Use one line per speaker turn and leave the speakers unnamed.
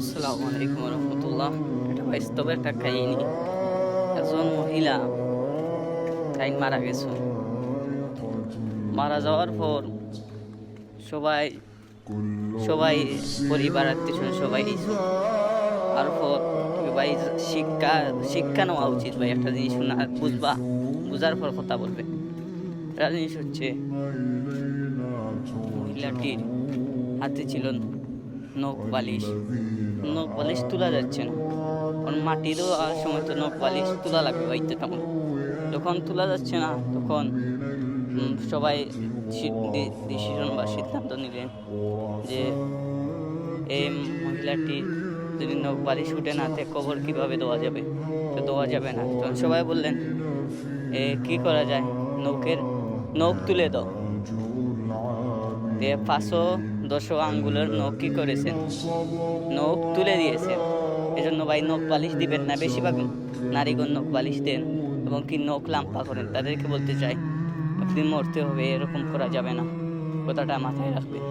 আসসালামু আলাইকুম রহমতুল্লাহ। এটা বাস্তব একটা কাহিনী। একজন মহিলা তাই মারা গেছে। মারা যাওয়ার পর সবাই সবাই পরিবার আত্মীয় সবাই আর পর ভাই শিক্ষা শিক্ষা নেওয়া উচিত। ভাই একটা জিনিস শোনা বুঝার পর কথা বলবে। একটা জিনিস হচ্ছে, মহিলাটির হাতে ছিল নখ বালিশ। নখ বালিশ তোলা যাচ্ছে না, কারণ মাটি দেওয়ার সময় তো নখ বালিশ তোলা লাগবে বাধ্যতামূলক। যখন তোলা যাচ্ছে না তখন সবাই ডিসিশন বা সিদ্ধান্ত নিলেন যে এই মহিলাটির যদি নখ বালিশ উঠে না থাকে কবর কিভাবে দেওয়া যাবে, তো দেওয়া যাবে না। তখন সবাই বললেন কি করা যায়, নখ তুলে দাও। 510 আঙ্গুলের নখ কি করেছেন, নখ তুলে দিয়েছেন। এজন্য ভাই নখ বালিশ দিবেন না। বেশিরভাগ নারীগণ নখ বালিশ দেন এবং কি নখ লাম্পা করেন। তাদেরকে বলতে চাই, আপনি মরতে হবে, এরকম করা যাবে না। কথাটা মাথায় রাখবেন।